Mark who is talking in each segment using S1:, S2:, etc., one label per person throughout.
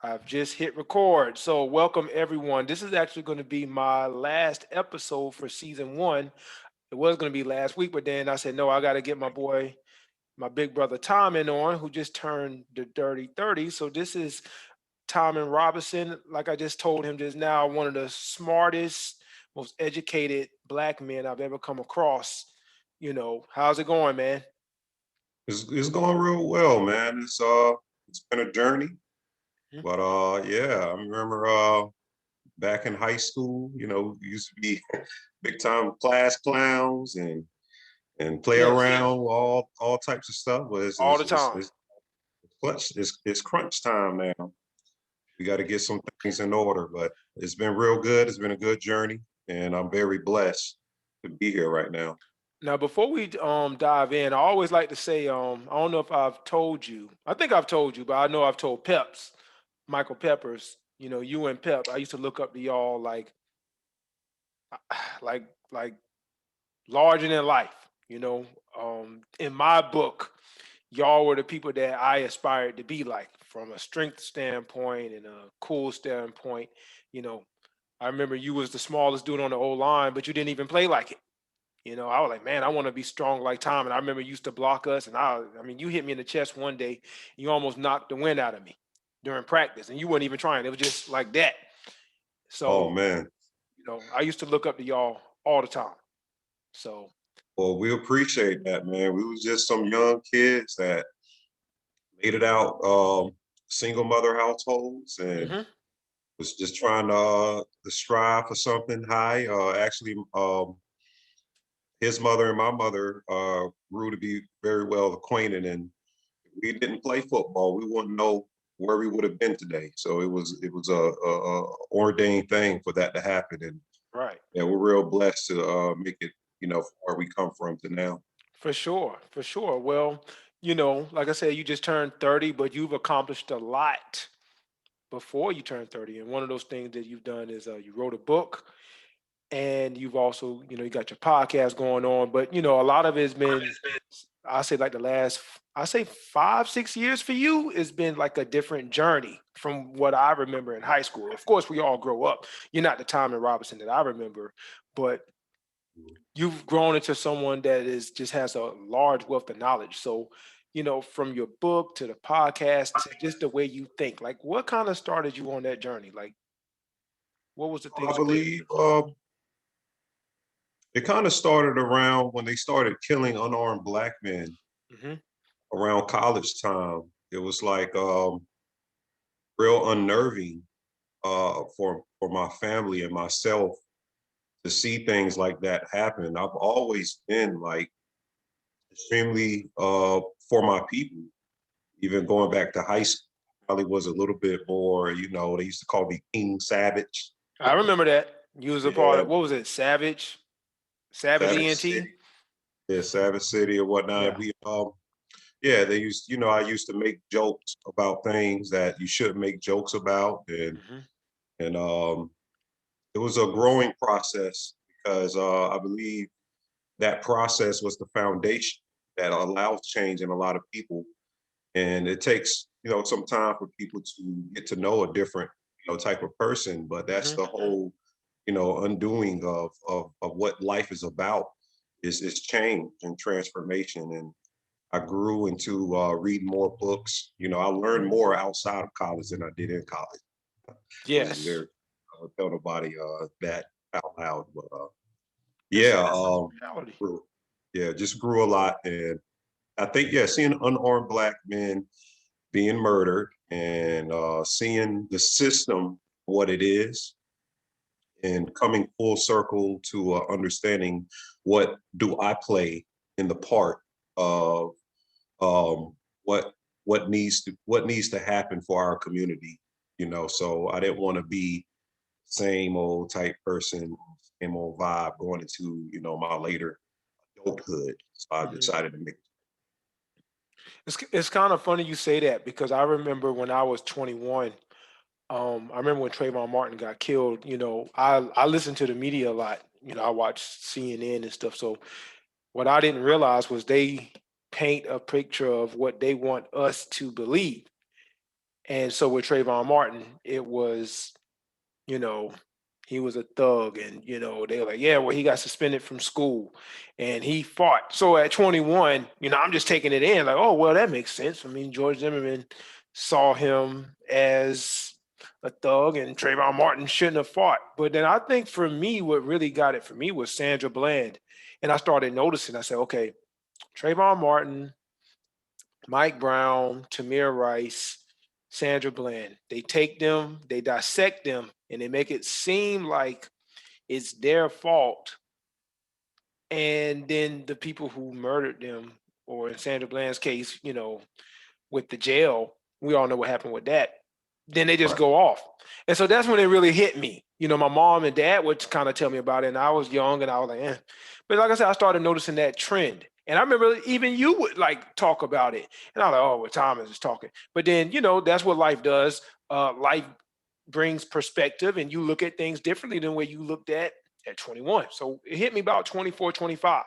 S1: I've just hit record. So, welcome everyone. This is actually going to be my last episode for season one. It was going to be last week, but then I said, no, I got to get my boy, my big brother Tyman on, who just turned the dirty 30. So, this is Tyman Robinson. Like I just told him just now, one of the smartest, most educated black men I've ever come across. How's it going, man?
S2: It's going real well, man. It's been a journey,
S1: Mhm.
S2: but yeah, I remember back in high school, we used to be big time class clowns and play
S1: Yes,
S2: around all types of stuff. But
S1: all the time.
S2: it's crunch time now. We got to get some things in order, but it's been real good. It's been a good journey, and I'm very blessed to be here right now.
S1: Now, before we dive in, I always like to say I don't know if I've told you. I think I've told you, but I know I've told Peps, Michael Peppers. You and Pep. I used to look up to y'all like larger than life. In my book, y'all were the people that I aspired to be like from a strength standpoint and a cool standpoint. You know, I remember you was the smallest dude on the old line, but you didn't even play like it. I was like, man, I want to be strong like Tom. And I remember you used to block us. And I mean, you hit me in the chest one day. You almost knocked the wind out of me during practice, and you weren't even trying. It was just like that.
S2: Oh
S1: So,
S2: man.
S1: I used to look up to y'all all the time. So,
S2: Well, we appreciate that, man. We was just some young kids that made it out single mother households and
S1: hmm
S2: was just trying to strive for something high. Actually, his mother and my mother grew to be very well acquainted, and we didn't play football. We wouldn't know where we would have been today. So it was a ordained thing for that to happen, and
S1: right.
S2: yeah, we're real blessed to make it, from where we come from to now.
S1: For sure. For sure. Well, like I said, you just turned 30, but you've accomplished a lot before you turned 30. And one of those things that you've done is you wrote a book, and you've also you got your podcast going on, but a lot of it's been, I say, like the last, I say 5 6 years for you has been like a different journey from what I remember in high school. Of course we all grow up. You're not the Tyman Robinson that I remember, but you've grown into someone that is just has a large wealth of knowledge. So from your book to the podcast to just the way you think, like what kind of started you on that journey, like what was the
S2: I
S1: things you did?
S2: believe it kind of started around when they started killing unarmed black men
S1: hmm
S2: around college time. It was like real unnerving for my family and myself to see things like that happen. I've always been like extremely for my people, even going back to high school. Probably was a little bit more, they used to call me King Savage.
S1: I remember that. You was a part
S2: Yeah,
S1: of, what was it? Savage
S2: Savage
S1: ENT.
S2: City. Yeah, Savage City or whatnot.
S1: Yeah.
S2: Yeah, they used, I used to make jokes about things that you shouldn't make jokes about,
S1: hmm
S2: and it was a growing process because I believe that process was the foundation that allows change in a lot of people, and it takes some time for people to get to know a different type of person, but that's
S1: hmm
S2: the whole undoing of what life is about is change and transformation. And I grew into reading more books. I learned more outside of college than I did in college. It was
S1: Yes.
S2: very, I would tell nobody that out loud, but
S1: It's
S2: yeah,
S1: reality.
S2: grew, yeah, just grew a lot. And I think, yeah, seeing unarmed black men being murdered and seeing the system, what it is, and coming full circle to understanding what do I play in the part of um, what what needs to happen for our community. So I didn't want to be same old type person, same old vibe going into my later adulthood. So I
S1: hmm
S2: decided to make.
S1: it's kind of funny you say that because I remember when I was 21. I remember when Trayvon Martin got killed. I listened to the media a lot. I watched CNN and stuff. So what I didn't realize was they paint a picture of what they want us to believe. And so with Trayvon Martin, it was, you know, he was a thug, and they were like, yeah, well, he got suspended from school and he fought. So at 21, I'm just taking it in like, oh, well, that makes sense. I mean, George Zimmerman saw him as a thug, and Trayvon Martin shouldn't have fought. But then I think for me, what really got it for me was Sandra Bland. And I started noticing, I said, okay, Trayvon Martin, Mike Brown, Tamir Rice, Sandra Bland. They take them, they dissect them, and they make it seem like it's their fault. And then the people who murdered them, or in Sandra Bland's case, with the jail, we all know what happened with that. Then they just
S2: Right.
S1: go off. And so that's when it really hit me. My mom and dad would kind of tell me about it, and I was young and I was like, eh. But like I said, I started noticing that trend. And I remember even you would like talk about it. And I was like, oh, well, Thomas is talking. But then, that's what life does. Life brings perspective, and you look at things differently than where you looked at 21. So it hit me about 24, 25.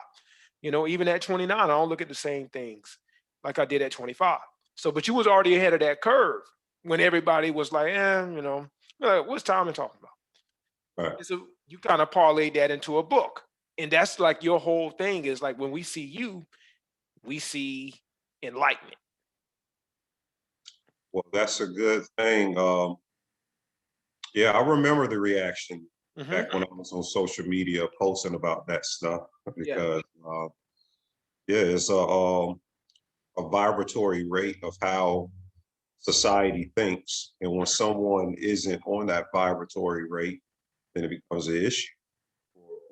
S1: Even at 29, I don't look at the same things like I did at 25. So, but you was already ahead of that curve when everybody was like, like, what's Tyman talking about?
S2: Right.
S1: And so you kind of parlayed that into a book. And that's like your whole thing is like when we see you, we see enlightenment.
S2: Well, that's a good thing. Yeah, I remember the reaction
S1: Hmm.
S2: back when I was on social media posting about that stuff
S1: Yeah.
S2: because yeah, it's a vibratory rate of how society thinks, and when someone isn't on that vibratory rate, then it becomes an issue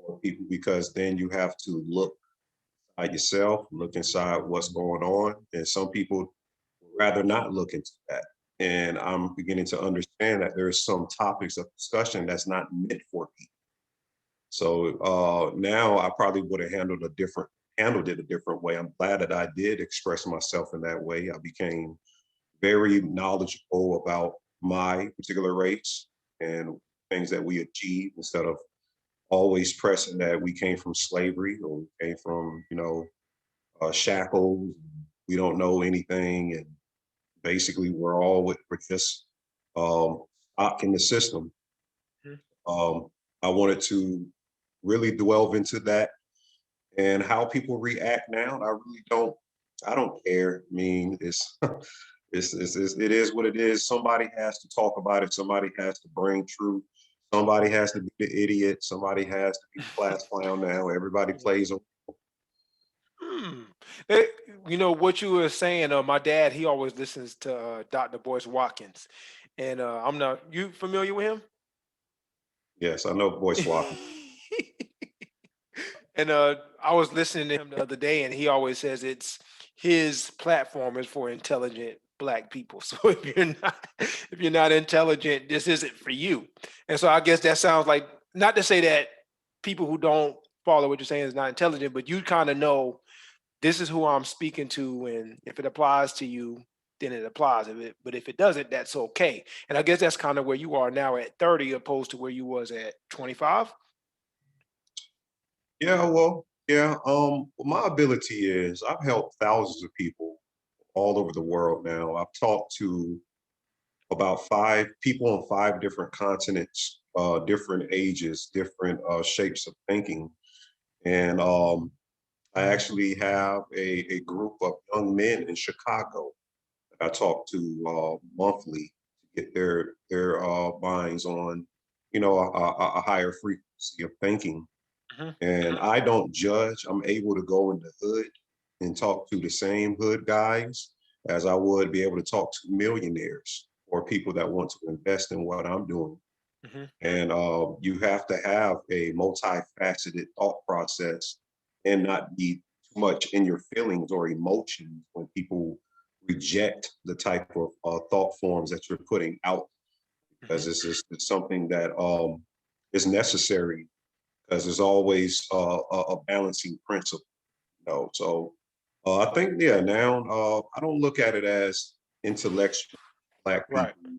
S2: for people because then you have to look at yourself, look inside what's going on, and some people would rather not look into that. And I'm beginning to understand that there's some topics of discussion that's not meant for people. So now I probably would have handled it a different way. I'm glad that I did express myself in that way. I became very knowledgeable about my particular race and things that we achieved instead of always pressing that we came from slavery or we came from, shackles. We don't know anything. And basically, we're just um, stock in the system.
S1: Mhm.
S2: I wanted to really delve into that and how people react now. I don't care. I mean, it is what it is. Somebody has to talk about it. Somebody has to bring truth. Somebody has to be the idiot. Somebody has to be the class clown now. Everybody plays a
S1: Hmm. Eh, what you were saying. My dad, he always listens to Dr. Boyce Watkins, and I'm not. You familiar with
S2: yes, I know Boyce Watkins.
S1: him? And I was listening to him the other day, and he always says it's his platform is for intelligent black people. So if you're not intelligent, this isn't for you. And so I guess that sounds like, not to say that people who don't follow what you're saying is not intelligent, but you kind of know this is who I'm speaking to, and if it applies to you, then it applies. But if it doesn't, that's okay. And I guess that's kind of where you are now at 30, opposed to where you was at 25.
S2: Yeah, well, yeah. My ability is I've helped thousands of people all over the world now. I've talked to about five people on five different continents, different ages, different shapes of thinking. And I actually have a group of young men in Chicago that I talk to monthly to get their minds on, a higher frequency of thinking.
S1: Mhm.
S2: And I don't judge. I'm able to go in the hood and talk to the same hood guys as I would be able to talk to millionaires or people that want to invest in what I'm doing.
S1: Mhm.
S2: And you have to have a multifaceted thought process and not be too much in your feelings or emotions when people reject the type of thought forms that you're putting out, because
S1: Mhm.
S2: it's something that is necessary because there's always a balancing principle. So I think yeah now I don't look at it as intellectual black
S1: Right.
S2: people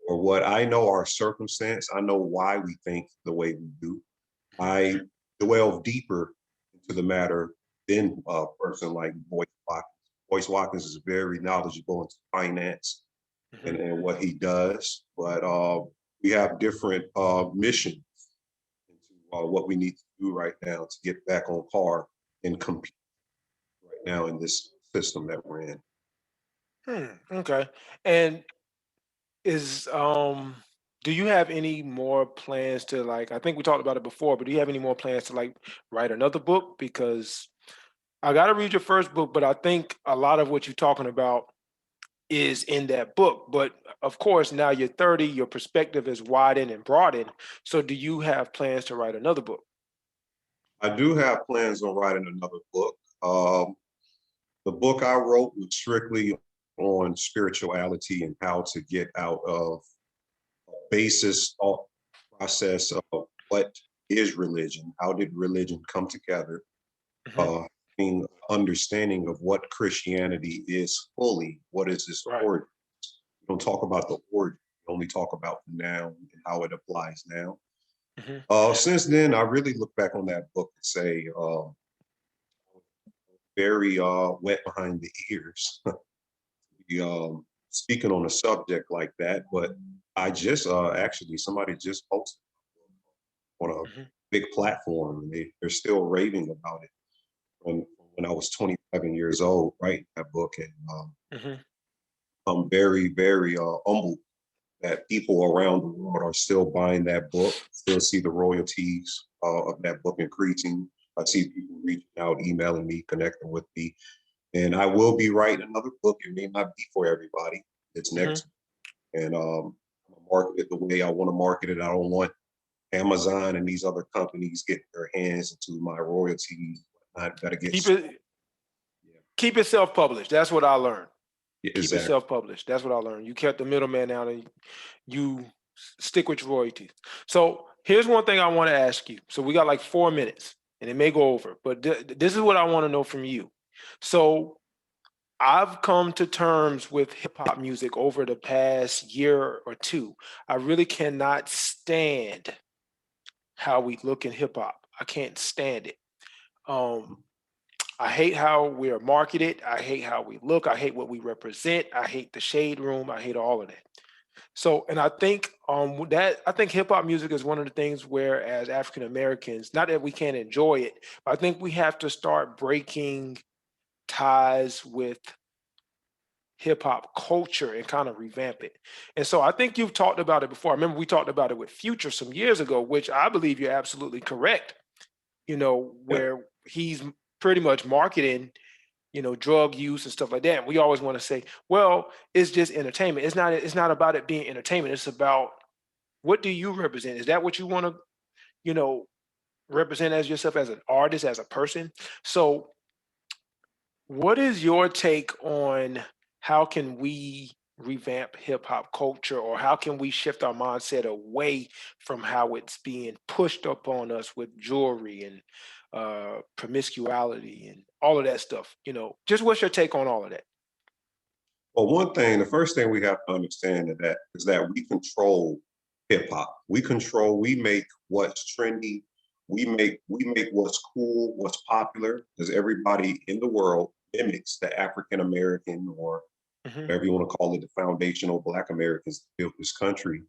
S2: or what I know our circumstance. I know why we think the way we do.
S1: Mhm.
S2: I delve deeper into the matter than a person like Boyce Watkins. Boyce Watkins is very knowledgeable into finance.
S1: Hmm.
S2: and what he does, but we have different missions into what we need to do right now to get back on par and compete right now in this system that we're in.
S1: Hmm. Okay. And is do you have any more plans to, like, I think we talked about it before, but do you have any more plans to, like, write another book? Because I got to read your first book, but I think a lot of what you're talking about is in that book. But of course, now you're 30, your perspective is widened and broadened. So do you have plans to write another book?
S2: I do have plans on writing another book. Um, the book I wrote was strictly on spirituality and how to get out of basis thought process of what is religion, how did religion come together,
S1: Hmm.
S2: uh, being understanding of what Christianity is fully, what is its
S1: Right.
S2: origin. We don't talk about the origin, we only talk about the now and how it applies now.
S1: Hmm.
S2: Since then, I really look back on that book and say, very wet behind the ears. We, speaking on a subject like that, but I just actually somebody just posted on a
S1: Hmm.
S2: big platform, and they're still raving about it from when I was 27 years old, writing that book, and
S1: Hmm.
S2: I'm very, very humbled that people around the world are still buying that book, still see the royalties of that book increasing. I see people reaching out, emailing me, connecting with me, and I will be writing another book. It may not be for everybody. It's
S1: Hmm.
S2: next, and I'm gonna market it the way I want to market it. I don't want Amazon and these other companies getting their hands into my royalties. I gotta get
S1: Keep it
S2: yeah,
S1: keep it self-published. That's what I learned.
S2: yeah,
S1: Keep it
S2: exactly.
S1: self-published. That's what I learned. You kept the middleman out, and you stick with your royalties. So here's one thing I want to ask you. So we got like 4 minutes, and it may go over, but this is what I want to know from you. So I've come to terms with hip hop music over the past year or two. I really cannot stand how we look in hip hop. I can't stand it. Um, I hate how we are marketed. I hate how we look. I hate what we represent. I hate the shade room. I hate all of that. So, and I think that I think hip hop music is one of the things where, as African Americans, not that we can't enjoy it, but I think we have to start breaking ties with hip hop culture and kind of revamp it. And so I think you've talked about it before. I remember we talked about it with Future some years ago, which I believe you're absolutely correct.
S2: Yeah.
S1: Where he's pretty much marketing, drug use and stuff like that. And we always want to say, well, it's just entertainment. It's not about it being entertainment. It's about, what do you represent? Is that what you want to, you know, represent as yourself as an artist, as a person? So what is your take on how can we revamp hip hop culture, or how can we shift our mindset away from how it's being pushed upon us with jewelry and promiscuity and all of that stuff? Just what's your take on all of that?
S2: Well, the first thing we have to understand is that we control hip hop. We make what's trendy. We make what's cool, what's popular, because everybody in the world mimics the African American, or
S1: Hmm.
S2: whatever you want to call it, the foundational Black Americans that built this country.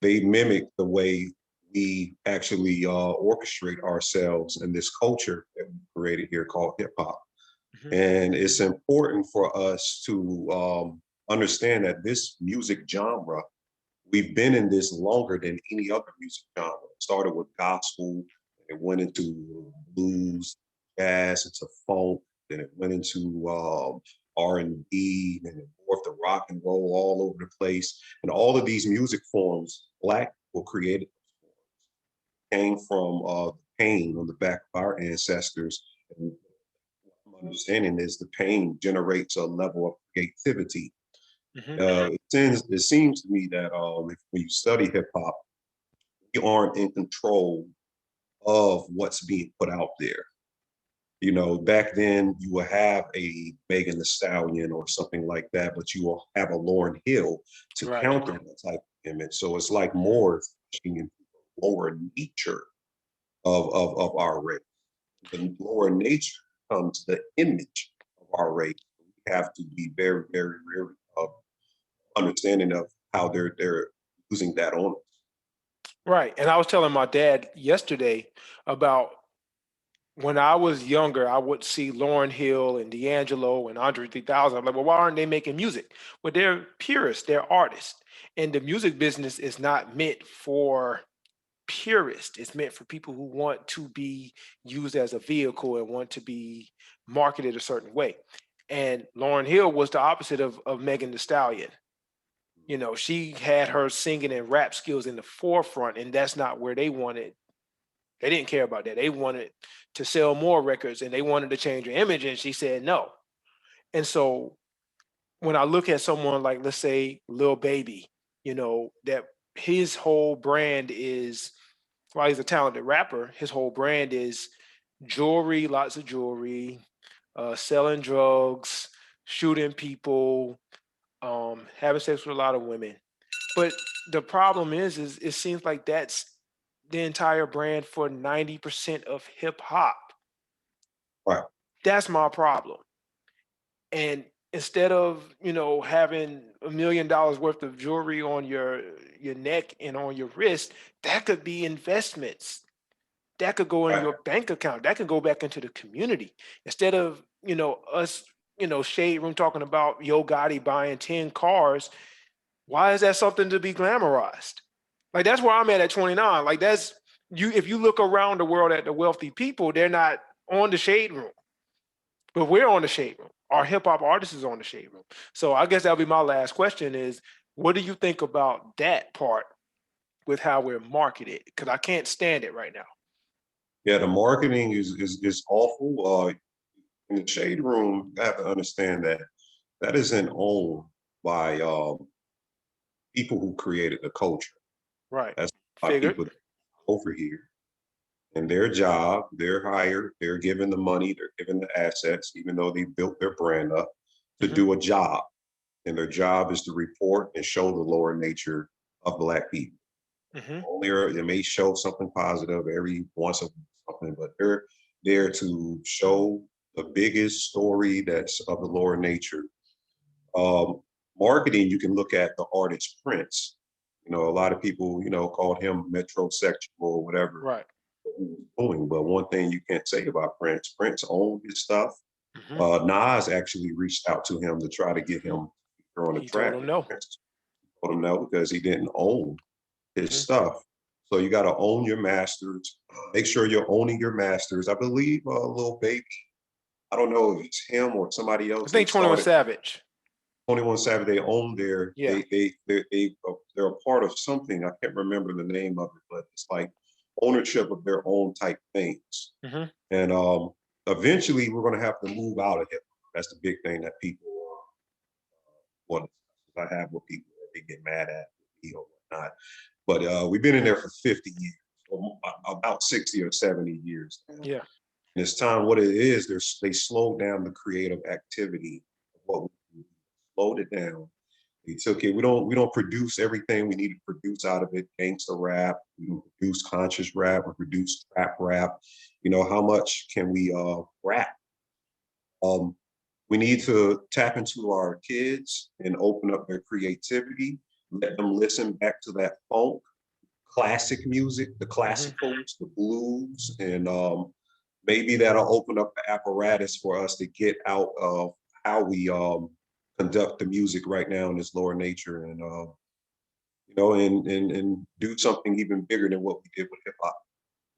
S2: They mimic the way we actually orchestrate ourselves in this culture that we created here called hip hop.
S1: Hmm.
S2: And it's important for us to understand that this music genre, we've been in this longer than any other music genre. It started with gospel, and it went into blues, jazz, into funk, then it went into R&B, and it morphed to rock and roll all over the place. And all of these music forms, Black people created, came from pain on the back of our ancestors. And my understanding is the pain generates a level of creativity.
S1: Hmm.
S2: It seems to me that when you study hip hop, you aren't in control of what's being put out there. Back then you will have a Megan the Stallion or something like that, but you will have a Lauren Hill to
S1: Right.
S2: counter that type of image. So it's like
S1: Hmm.
S2: more in the lower nature of our race. The lower nature comes the image of our race. We have to be very, very, very understanding of how they're using that on us.
S1: Right. And I was telling my dad yesterday about when I was younger, I would see Lauryn Hill and D'Angelo and Andre 3000. I'm like, well, why aren't they making music? Well, they're purists, they're artists. And the music business is not meant for purists. It's meant for people who want to be used as a vehicle and want to be marketed a certain way. And Lauryn Hill was the opposite of Megan Thee Stallion. You know, she had her singing and rap skills in the forefront, and that's not where they wanted. They didn't care about that. They wanted to sell more records and they wanted to change her image, and she said no. And so when I look at someone like, let's say, Lil Baby, you know, that his whole brand is, while he's a talented rapper, his whole brand is jewelry, lots of jewelry, selling drugs, shooting people, having sex with a lot of women. But the problem is it seems like that's the entire brand for 90% of hip hop.
S2: Right.
S1: That's my problem. And instead of, you know, having $1 million worth of jewelry on your neck and on your wrist, that could be investments. That could go in
S2: Right.
S1: your bank account. That could go back into the community. Instead of, you know, us, you know, Shade Room talking about Yo Gotti buying 10 cars, why is that something to be glamorized? Like that's where I'm at 29. Like that's you if you look around the world at the wealthy people, they're not on the Shade Room. But we're on the Shade Room. Our hip hop artist is on the Shade Room. So I guess that'll be my last question is what do you think about that part with how we're marketed? Because I can't stand it right now.
S2: Yeah, the marketing is awful. In the shade room, you have to understand that that isn't owned by people who created the culture.
S1: Right.
S2: That's by
S1: Figured.
S2: people over here. And their job, they're hired, they're given the money, they're given the assets, even though they built their brand up to
S1: Hmm.
S2: do a job. And their job is to report and show the lower nature of Black people.
S1: Hmm.
S2: Only they may show something positive every once in something, but they're there to show the biggest story that's of the lower nature. Um, Marketing, you can look at the artist Prince. You know, a lot of people, you know, called him metrosexual or whatever
S1: Right.
S2: he was doing. But one thing you can't say about Prince, Prince owned his stuff.
S1: Hmm.
S2: Nas actually reached out to him to try to get him on the
S1: He told
S2: track.
S1: him no.
S2: Prince told him no because he didn't own his
S1: Hmm.
S2: stuff. So you got to own your masters. Make sure you're owning your masters. I believe Lil Baby. I don't know if it's him or somebody
S1: I
S2: else. They
S1: think 21
S2: started
S1: Savage.
S2: 21 Savage. They own their.
S1: Yeah.
S2: They're a part of something. I can't remember the name of it, but it's like ownership of their own type things.
S1: Hmm.
S2: And eventually, we're going to have to move out of hip. That's the big thing that people want. I have with people that they get mad at me or whatnot. But we've been in there for 50 years, or about 60 or 70 years now.
S1: Yeah.
S2: And it's time, what it is, they slowed down the creative activity of what we do. Slowed it down. They took it. We don't produce everything we need to produce out of it. Gangster rap, we don't produce conscious rap, we produce trap rap. You know, how much can we rap? Um, we need to tap into our kids and open up their creativity, let them listen back to that funk, classic music, the
S1: Hmm.
S2: classicals, the blues, and maybe that'll open up the apparatus for us to get out of how we conduct the music right now in this lower nature, and you know, and do something even bigger than what we did with hip hop.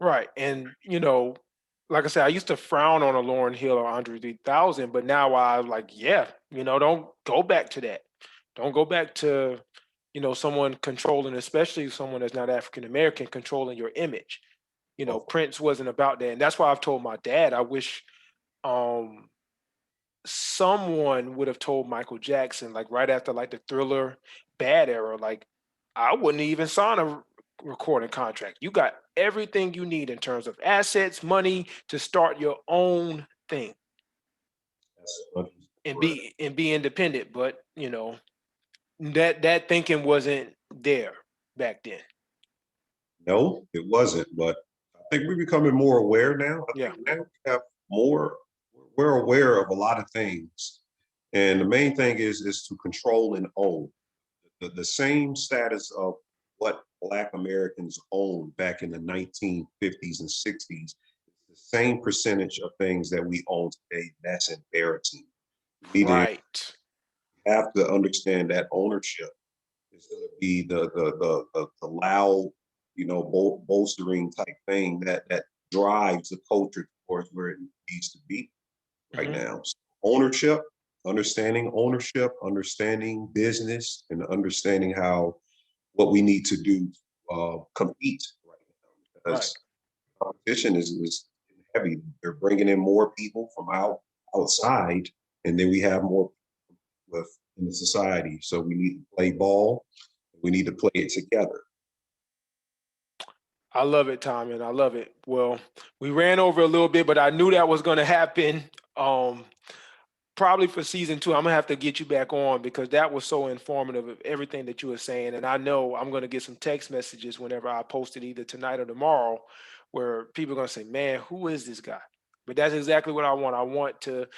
S1: Right. And, you know, like I said, I used to frown on a Lauren Hill or Andre 3000, but now I'm like, yeah, you know, don't go back to that. Don't go back to, you know, someone controlling, especially someone that's not African American, controlling your image. You know, Prince wasn't about that. And that's why I've told my dad, I wish um someone would have told Michael Jackson, like right after like the Thriller Bad era, like I wouldn't even sign a recording contract. You got everything you need in terms of assets, money to start your own thing
S2: That's 100%
S1: and
S2: correct.
S1: be independent. But you know that thinking wasn't there back then.
S2: No, it wasn't, but I think we're becoming more aware now. I
S1: Yeah.
S2: think now we have more. We're aware of a lot of things, and the main thing is to control and own. the same status of what Black Americans owned back in the 1950s and 60s, the same percentage of things that we own today. That's embarrassing. We need to
S1: Right.
S2: have to understand that ownership is going to be the loud, bolstering type thing that drives the culture towards where it needs to be right
S1: Hmm.
S2: now. So ownership, understanding business, and understanding how what we need to do compete right now.
S1: Right.
S2: Because competition is heavy. They're bringing in more people from outside, and then we have more with in the society. So we need to play ball. We need to play it together.
S1: I love it, Tommy, and I love it. Well, we ran over a little bit, but I knew that was going to happen. Um, Probably for season two, I'm gonna have to get you back on because that was so informative of everything that you were saying. And I know I'm gonna get some text messages whenever I post it either tonight or tomorrow, where people are gonna say, "Man, who is this guy?" But that's exactly what I want. I want to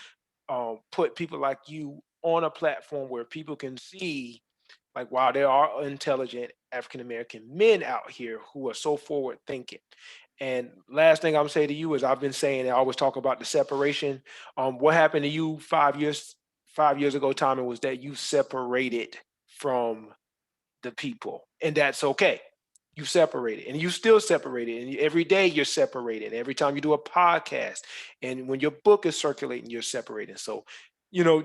S1: put people like you on a platform where people can see, like, wow, there are intelligent African American men out here who are so forward thinking. And last thing I'm gonna say to you is I've been saying I always talk about the separation. What happened to you 5 years ago, Tommy, was that you separated from the people, and that's okay. You separated, and you still separated, and every day you're separated. Every time you do a podcast, and when your book is circulating, you're separating. So,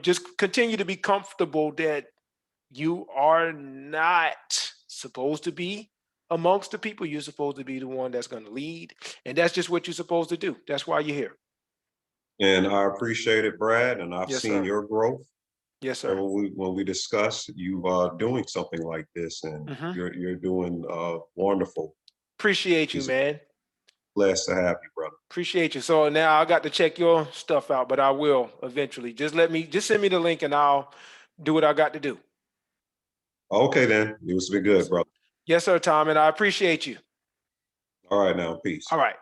S1: just continue to be comfortable that you are not supposed to be amongst the people. You're supposed to be the one that's going to lead, and that's just what you're supposed to do. That's why you're here.
S2: And I appreciate it, Brad, and I've
S1: Yes,
S2: seen
S1: sir.
S2: your growth.
S1: Yes,
S2: And
S1: sir.
S2: when we discuss you are doing something like this, and
S1: Hmm.
S2: you're doing wonderful.
S1: Appreciate you,
S2: It's
S1: man.
S2: blessed to have you, brother.
S1: Appreciate you. So now I got to check your stuff out, but I will eventually. Just send me the link, and I'll do what I got to do.
S2: Okay, then. It was been
S1: Yes,
S2: good,
S1: sir.
S2: brother.
S1: Yes, sir, Tom, and I appreciate you.
S2: All right, now,
S1: All
S2: peace.
S1: right.